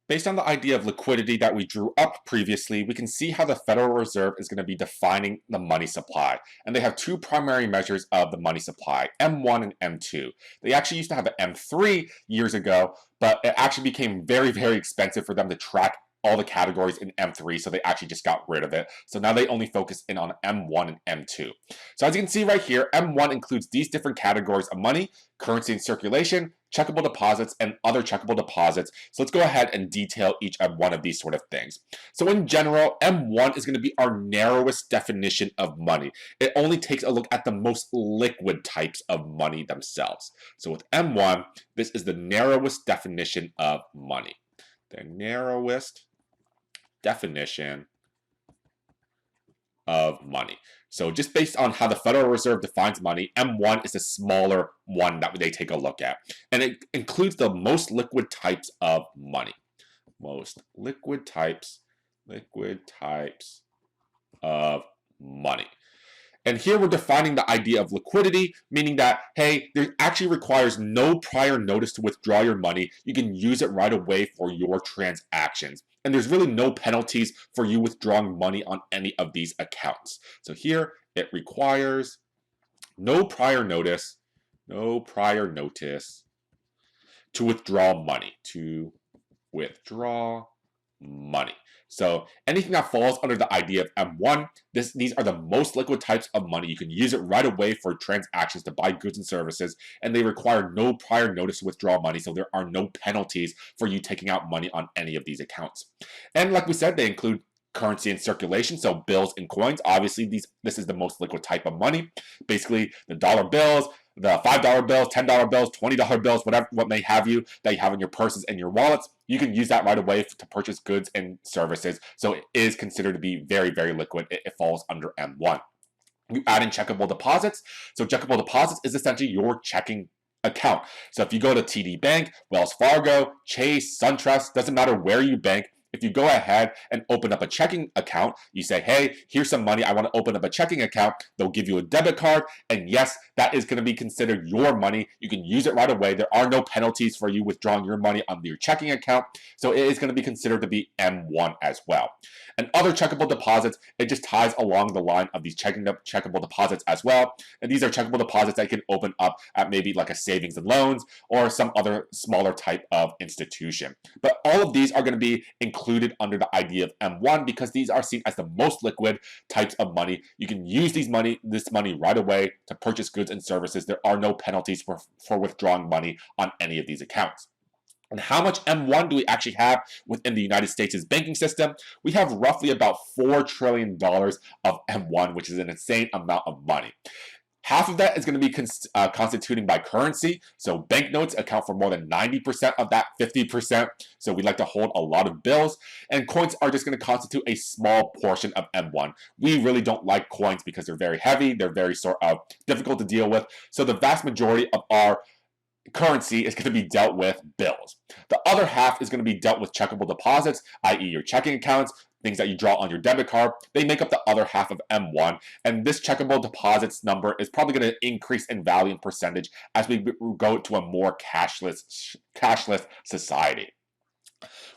Based on the idea of liquidity that we drew up previously, we can see how the Federal Reserve is going to be defining the money supply. And they have two primary measures of the money supply, M1 and M2. They actually used to have an M3 years ago, but it actually became very, very expensive for them to track all the categories in M3, so they actually just got rid of it. So now they only focus in on M1 and M2. So as you can see right here, M1 includes these different categories of money: currency in circulation, checkable deposits, and other checkable deposits. So let's go ahead and detail each of one of these sort of things. So in general, M1 is going to be our narrowest definition of money. It only takes a look at the most liquid types of money themselves. So with M1, this is the narrowest definition of money. The narrowest definition of money. So just based on how the Federal Reserve defines money, M1 is the smaller one that they take a look at. And it includes the most liquid types of money. Most liquid types of money. And here we're defining the idea of liquidity, meaning that, hey, there actually requires no prior notice to withdraw your money. You can use it right away for your transactions. And there's really no penalties for you withdrawing money on any of these accounts. So here it requires no prior notice to withdraw money. So anything that falls under the idea of M1, these are the most liquid types of money. You can use it right away for transactions to buy goods and services, and they require no prior notice to withdraw money, so there are no penalties for you taking out money on any of these accounts. And like we said, they include currency in circulation, so bills and coins. Obviously, this is the most liquid type of money. Basically, the dollar bills, the $5 bills, $10 bills, $20 bills, whatever, what may have you, that you have in your purses and your wallets, you can use that right away to purchase goods and services. So it is considered to be very, very liquid. It falls under M1. You add in checkable deposits. So checkable deposits is essentially your checking account. So if you go to TD Bank, Wells Fargo, Chase, SunTrust, doesn't matter where you bank, if you go ahead and open up a checking account, you say, hey, here's some money, I want to open up a checking account, they'll give you a debit card, and yes, that is going to be considered your money. You can use it right away. There are no penalties for you withdrawing your money on your checking account, so it is going to be considered to be M1 as well. And other checkable deposits, it just ties along the line of these checkable deposits as well. And these are checkable deposits that you can open up at maybe like a savings and loans or some other smaller type of institution. But all of these are going to be included under the idea of M1 because these are seen as the most liquid types of money. You can use this money right away to purchase goods and services. There are no penalties for withdrawing money on any of these accounts. And how much M1 do we actually have within the United States' banking system? We have roughly about $4 trillion of M1, which is an insane amount of money. Half of that is going to be constituting by currency. So banknotes account for more than 90% of that 50%. So we like to hold a lot of bills. And coins are just going to constitute a small portion of M1. We really don't like coins because they're very heavy. They're very sort of difficult to deal with. So the vast majority of our currency is going to be dealt with bills. The other half is going to be dealt with checkable deposits, i.e. your checking accounts, things that you draw on your debit card. They make up the other half of M1, and this checkable deposits number is probably going to increase in value and percentage as we go to a more cashless society.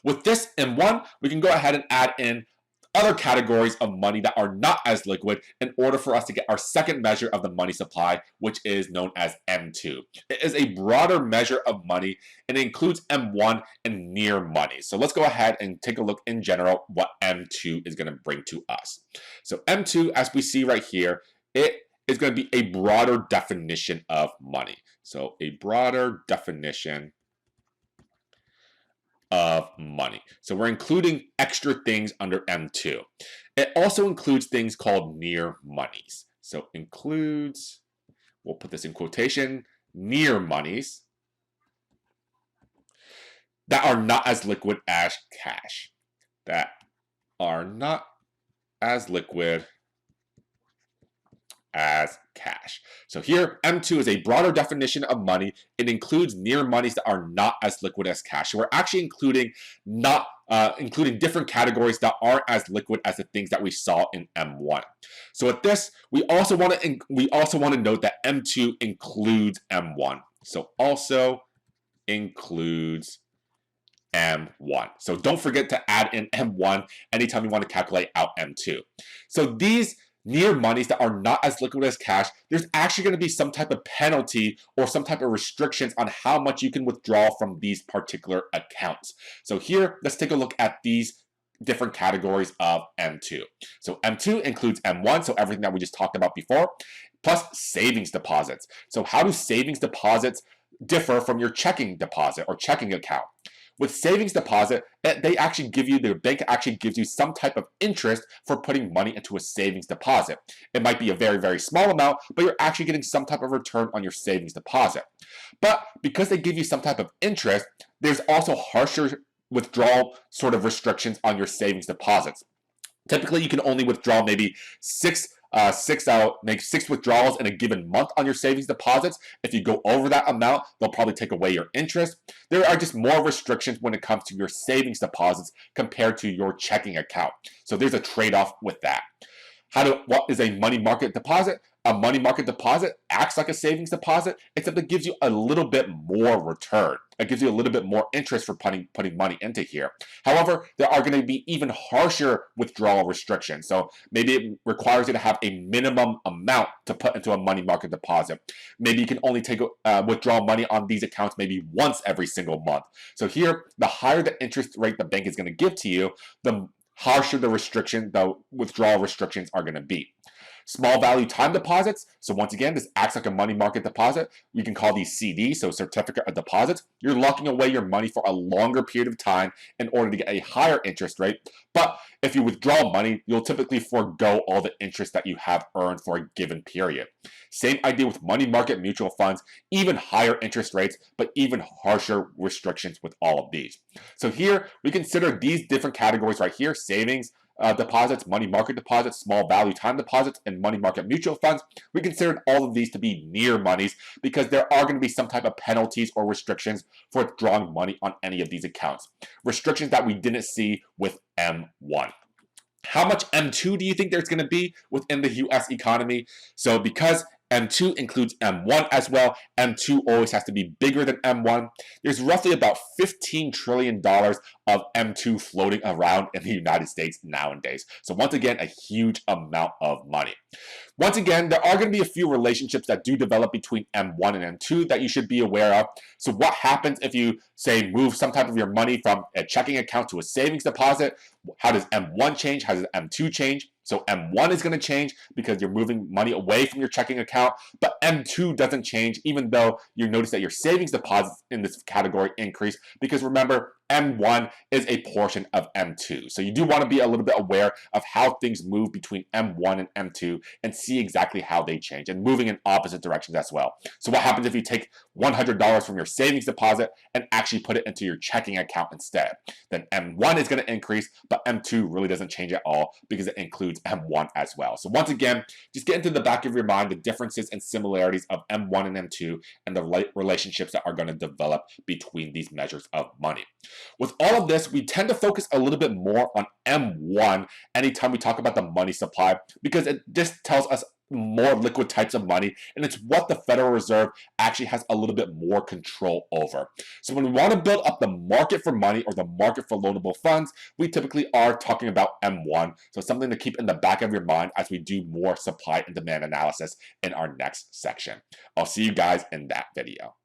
With this M1, we can go ahead and add in other categories of money that are not as liquid in order for us to get our second measure of the money supply, which is known as M2. It is a broader measure of money and it includes M1 and near money. So let's go ahead and take a look in general what M2 is going to bring to us. So M2, as we see right here, it is going to be a broader definition of money. So a broader definition of money. So we're including extra things under M2. It also includes things called near monies. So includes, we'll put this in quotation, near monies that are not as liquid as cash. That are not as liquid as cash. So here, M2 is a broader definition of money. It includes near monies that are not as liquid as cash. So we're actually including different categories that aren't as liquid as the things that we saw in M1. So with this, we also want to note that M2 includes M1. So also includes M1. So don't forget to add in M1 anytime you want to calculate out M2. So these near monies that are not as liquid as cash, there's actually going to be some type of penalty or some type of restrictions on how much you can withdraw from these particular accounts. So here, let's take a look at these different categories of M2. So M2 includes M1, so everything that we just talked about before, plus savings deposits. So how do savings deposits differ from your checking deposit or checking account? With savings deposit, they actually give you, the bank actually gives you some type of interest for putting money into a savings deposit. It might be a very, very small amount, but you're actually getting some type of return on your savings deposit. But because they give you some type of interest, there's also harsher withdrawal sort of restrictions on your savings deposits. Typically, you can only withdraw maybe make 6 withdrawals in a given month on your savings deposits. If you go over that amount, they'll probably take away your interest. There are just more restrictions when it comes to your savings deposits compared to your checking account. So there's a trade-off with that. What is a money market deposit? A money market deposit acts like a savings deposit, except it gives you a little bit more return. It gives you a little bit more interest for putting money into here. However, there are going to be even harsher withdrawal restrictions. So maybe it requires you to have a minimum amount to put into a money market deposit. Maybe you can only withdraw money on these accounts maybe once every single month. So here, the higher the interest rate the bank is going to give to you, the harsher the withdrawal restrictions are going to be. Small value time deposits. So once again, this acts like a money market deposit. We can call these CDs, so certificate of deposits. You're locking away your money for a longer period of time in order to get a higher interest rate. But if you withdraw money, you'll typically forego all the interest that you have earned for a given period. Same idea with money market mutual funds, even higher interest rates, but even harsher restrictions with all of these. So here, we consider these different categories right here: savings deposits, money market deposits, small value time deposits, and money market mutual funds. We considered all of these to be near monies because there are going to be some type of penalties or restrictions for withdrawing money on any of these accounts. Restrictions that we didn't see with M1. How much M2 do you think there's going to be within the US economy? So because M2 includes M1 as well, M2 always has to be bigger than M1. There's roughly about $15 trillion of M2 floating around in the United States nowadays. So once again, a huge amount of money. Once again, there are going to be a few relationships that do develop between M1 and M2 that you should be aware of. So what happens if you, say, move some type of your money from a checking account to a savings deposit? How does M1 change? How does M2 change? So M1 is going to change because you're moving money away from your checking account, but M2 doesn't change, even though you notice that your savings deposits in this category increase, because remember, M1 is a portion of M2. So you do want to be a little bit aware of how things move between M1 and M2 and see exactly how they change, and moving in opposite directions as well. So what happens if you take $100 from your savings deposit and actually put it into your checking account instead? Then M1 is going to increase, but M2 really doesn't change at all because it includes M1 as well. So once again, just get into the back of your mind the differences and similarities of M1 and M2 and the relationships that are going to develop between these measures of money. With all of this, we tend to focus a little bit more on M1 anytime we talk about the money supply because it just tells us more liquid types of money, and it's what the Federal Reserve actually has a little bit more control over. So when we want to build up the market for money or the market for loanable funds, we typically are talking about M1. So something to keep in the back of your mind as we do more supply and demand analysis in our next section. I'll see you guys in that video.